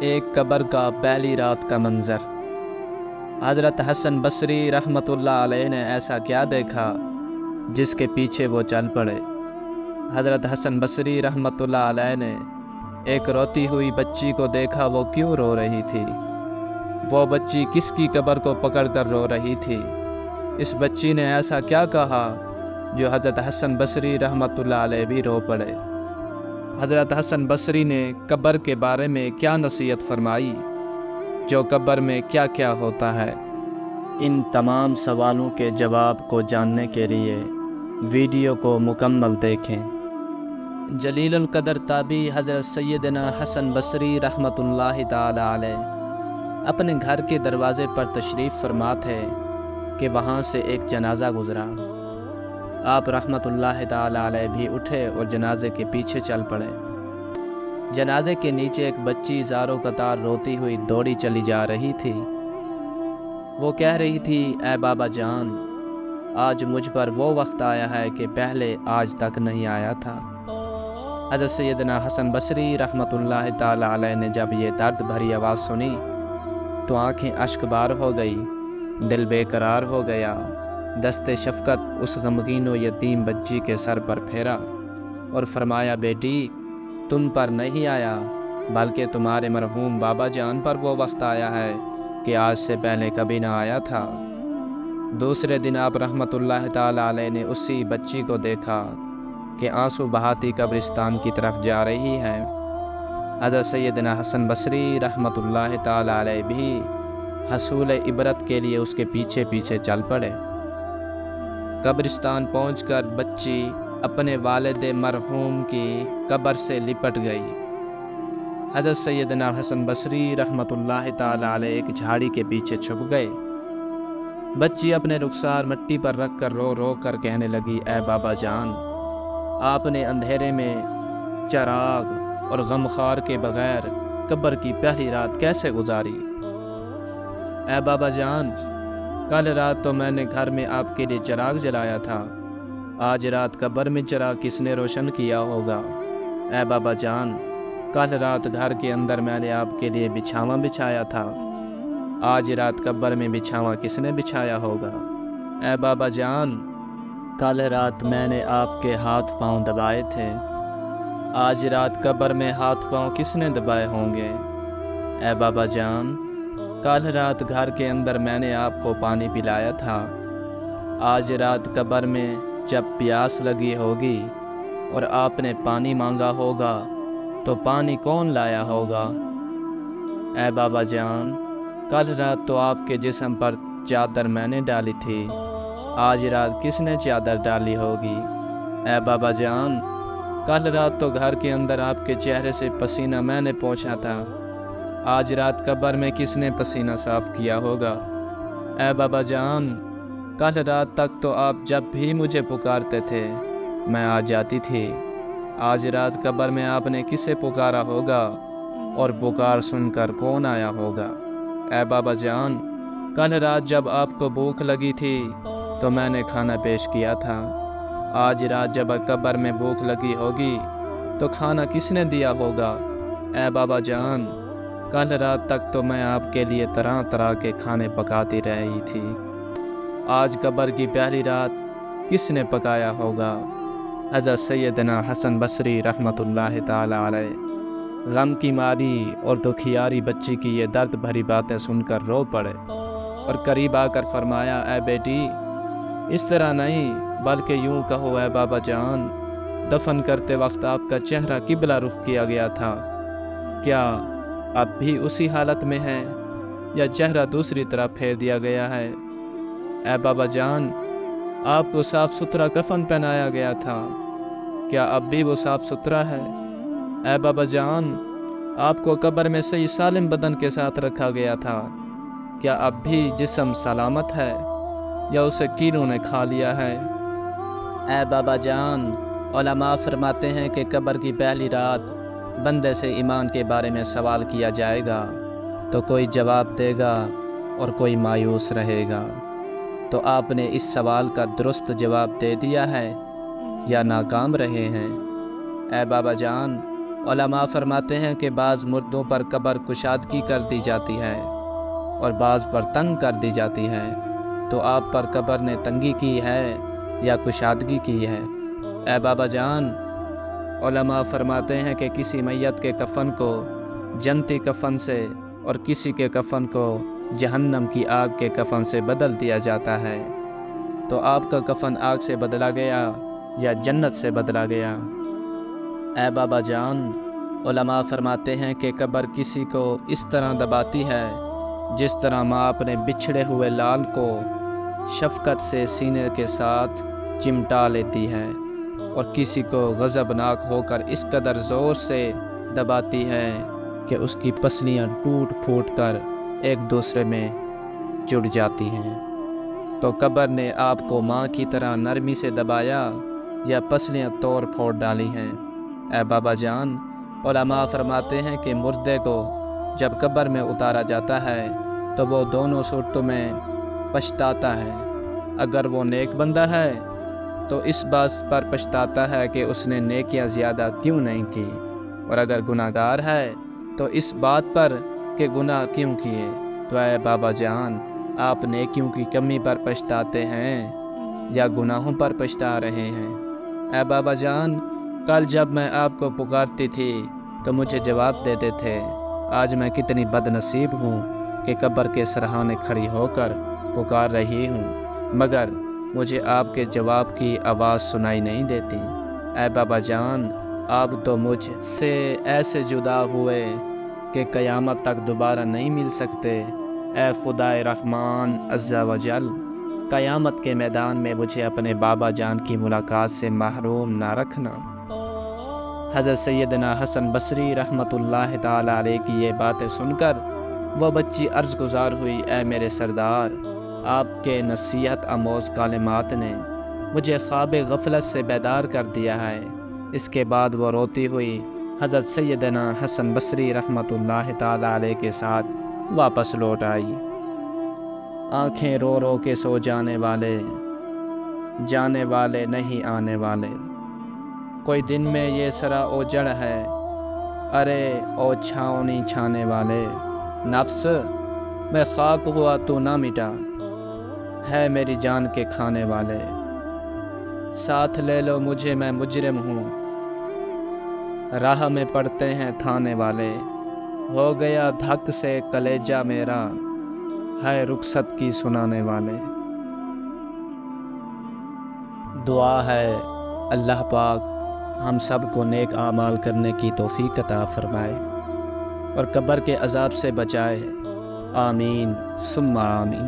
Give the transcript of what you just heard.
ایک قبر کا پہلی رات کا منظر۔ حضرت حسن بصری رحمۃ اللہ علیہ نے ایسا کیا دیکھا جس کے پیچھے وہ چل پڑے۔ حضرت حسن بصری رحمۃ اللہ علیہ نے ایک روتی ہوئی بچی کو دیکھا۔ وہ کیوں رو رہی تھی؟ وہ بچی کس کی قبر کو پکڑ کر رو رہی تھی؟ اس بچی نے ایسا کیا کہا جو حضرت حسن بصری رحمۃ اللہ علیہ بھی رو پڑے؟ حضرت حسن بصری نے قبر کے بارے میں کیا نصیحت فرمائی؟ جو قبر میں کیا کیا ہوتا ہے؟ ان تمام سوالوں کے جواب کو جاننے کے لیے ویڈیو کو مکمل دیکھیں۔ جلیل القدر تابعی حضرت سیدنا حسن بصری رحمۃ اللہ تعالی علیہ اپنے گھر کے دروازے پر تشریف فرما تھے کہ وہاں سے ایک جنازہ گزرا۔ آپ رحمۃ اللہ تعالی علیہ بھی اٹھے اور جنازے کے پیچھے چل پڑے۔ جنازے کے نیچے ایک بچی زاروں قطار روتی ہوئی دوڑی چلی جا رہی تھی۔ وہ کہہ رہی تھی، اے بابا جان، آج مجھ پر وہ وقت آیا ہے کہ پہلے آج تک نہیں آیا تھا۔ حضرت سیدنا حسن بصری رحمۃ اللہ تعالی علیہ نے جب یہ درد بھری آواز سنی تو آنکھیں اشک بار ہو گئی، دل بے قرار ہو گیا۔ دست شفقت اس غمگین و یتیم بچی کے سر پر پھیرا اور فرمایا، بیٹی، تم پر نہیں آیا بلکہ تمہارے مرحوم بابا جان پر وہ وقت آیا ہے کہ آج سے پہلے کبھی نہ آیا تھا۔ دوسرے دن آپ رحمۃ اللہ تعالی علیہ نے اسی بچی کو دیکھا کہ آنسو بہاتی قبرستان کی طرف جا رہی ہے۔ حضرت سیدنا حسن بصری رحمۃ اللہ تعالی علیہ بھی حصول عبرت کے لیے اس کے پیچھے پیچھے چل پڑے۔ قبرستان پہنچ کر بچی اپنے والد مرحوم کی قبر سے لپٹ گئی۔ حضرت سیدنا حسن بصری رحمۃ اللہ تعالی علیہ ایک جھاڑی کے پیچھے چھپ گئے۔ بچی اپنے رخسار مٹی پر رکھ کر رو رو کر کہنے لگی، اے بابا جان، آپ نے اندھیرے میں چراغ اور غمخوار کے بغیر قبر کی پہلی رات کیسے گزاری؟ اے بابا جان، کل رات تو میں نے گھر میں آپ کے لیے چراغ جلایا تھا، آج رات قبر میں چراغ کس نے روشن کیا ہوگا؟ اے بابا جان، کل رات گھر کے اندر میں نے آپ کے لیے بچھاواں بچھایا تھا، آج رات قبر میں بچھاواں کس نے بچھایا ہوگا؟ اے بابا جان، کل رات میں نے آپ کے ہاتھ پاؤں دبائے تھے، آج رات قبر میں ہاتھ پاؤں کس نے دبائے ہوں گے؟ اے بابا جان، کل رات گھر کے اندر میں نے آپ کو پانی پلایا تھا، آج رات قبر میں جب پیاس لگی ہوگی اور آپ نے پانی مانگا ہوگا تو پانی کون لایا ہوگا؟ اے بابا جان، کل رات تو آپ کے جسم پر چادر میں نے ڈالی تھی، آج رات کس نے چادر ڈالی ہوگی؟ اے بابا جان، کل رات تو گھر کے اندر آپ کے چہرے سے پسینہ میں نے پوچھا تھا، آج رات قبر میں کس نے پسینہ صاف کیا ہوگا؟ اے بابا جان، کل رات تک تو آپ جب بھی مجھے پکارتے تھے میں آ جاتی تھی، آج رات قبر میں آپ نے کسے پکارا ہوگا اور پکار سن کر کون آیا ہوگا؟ اے بابا جان، کل رات جب آپ کو بھوک لگی تھی تو میں نے کھانا پیش کیا تھا، آج رات جب قبر میں بھوک لگی ہوگی تو کھانا کس نے دیا ہوگا؟ اے بابا جان، کل رات تک تو میں آپ کے لیے طرح طرح کے کھانے پکاتی رہی تھی، آج قبر کی پہلی رات کس نے پکایا ہوگا؟ حضرت سیدنا حسن بصری رحمۃ اللہ تعالی علیہ غم کی ماری اور دکھیاری بچی کی یہ درد بھری باتیں سن کر رو پڑے اور قریب آ کر فرمایا، اے بیٹی، اس طرح نہیں بلکہ یوں کہو، اے بابا جان، دفن کرتے وقت آپ کا چہرہ قبلہ رخ کیا گیا تھا، کیا اب بھی اسی حالت میں ہے یا چہرہ دوسری طرف پھیر دیا گیا ہے؟ اے بابا جان، آپ کو صاف ستھرا کفن پہنایا گیا تھا، کیا اب بھی وہ صاف ستھرا ہے؟ اے بابا جان، آپ کو قبر میں صحیح سالم بدن کے ساتھ رکھا گیا تھا، کیا اب بھی جسم سلامت ہے یا اسے کیڑوں نے کھا لیا ہے؟ اے بابا جان، علماء فرماتے ہیں کہ قبر کی پہلی رات بندے سے ایمان کے بارے میں سوال کیا جائے گا تو کوئی جواب دے گا اور کوئی مایوس رہے گا، تو آپ نے اس سوال کا درست جواب دے دیا ہے یا ناکام رہے ہیں؟ اے بابا جان، علماء فرماتے ہیں کہ بعض مردوں پر قبر کشادگی کر دی جاتی ہے اور بعض پر تنگ کر دی جاتی ہے، تو آپ پر قبر نے تنگی کی ہے یا کشادگی کی ہے؟ اے بابا جان، علماء فرماتے ہیں کہ کسی میت کے کفن کو جنتی کفن سے اور کسی کے کفن کو جہنم کی آگ کے کفن سے بدل دیا جاتا ہے، تو آپ کا کفن آگ سے بدلا گیا یا جنت سے بدلا گیا؟ اے بابا جان، علماء فرماتے ہیں کہ قبر کسی کو اس طرح دباتی ہے جس طرح ماں اپنے بچھڑے ہوئے لال کو شفقت سے سینے کے ساتھ چمٹا لیتی ہے، اور کسی کو غضبناک ہو کر اس قدر زور سے دباتی ہے کہ اس کی پسلیاں ٹوٹ پھوٹ کر ایک دوسرے میں جڑ جاتی ہیں۔ تو قبر نے آپ کو ماں کی طرح نرمی سے دبایا یا پسلیاں توڑ پھوڑ ڈالی ہیں؟ اے بابا جان، علماء فرماتے ہیں کہ مردے کو جب قبر میں اتارا جاتا ہے تو وہ دونوں صورتوں میں پچھتاتا ہے۔ اگر وہ نیک بندہ ہے تو اس بات پر پچھتاتا ہے کہ اس نے نیکیاں زیادہ کیوں نہیں کی، اور اگر گناہ گار ہے تو اس بات پر کہ گناہ کیوں کیے۔ تو اے بابا جان، آپ نیکیوں کی کمی پر پچھتاتے ہیں یا گناہوں پر پچھتا رہے ہیں؟ اے بابا جان، کل جب میں آپ کو پکارتی تھی تو مجھے جواب دیتے تھے۔ آج میں کتنی بد نصیب ہوں کہ قبر کے سرہانے کھڑی ہو کر پکار رہی ہوں، مگر مجھے آپ کے جواب کی آواز سنائی نہیں دیتی۔ اے بابا جان، آپ تو مجھ سے ایسے جدا ہوئے کہ قیامت تک دوبارہ نہیں مل سکتے۔ اے خدائے رحمان عز و جل، قیامت کے میدان میں مجھے اپنے بابا جان کی ملاقات سے محروم نہ رکھنا۔ حضرت سیدنا حسن بصری رحمۃ اللہ تعالی علیہ کی یہ باتیں سن کر وہ بچی عرض گزار ہوئی، اے میرے سردار، آپ کے نصیحت آموز کلمات نے مجھے خواب غفلت سے بیدار کر دیا ہے۔ اس کے بعد وہ روتی ہوئی حضرت سیدنا حسن بصری رحمۃ اللہ تعالی علیہ کے ساتھ واپس لوٹ آئی۔ آنکھیں رو رو کے سو جانے والے نہیں آنے والے، کوئی دن میں یہ سرا اوجڑ ہے، ارے او چھاؤنی چھانے والے، نفس میں خاک ہوا تو نہ مٹا، ہے میری جان کے کھانے والے، ساتھ لے لو مجھے میں مجرم ہوں، راہ میں پڑتے ہیں تھانے والے، ہو گیا دھک سے کلیجہ میرا، ہے رخصت کی سنانے والے۔ دعا ہے اللہ پاک ہم سب کو نیک اعمال کرنے کی توفیق عطا فرمائے اور قبر کے عذاب سے بچائے، آمین ثم آمین۔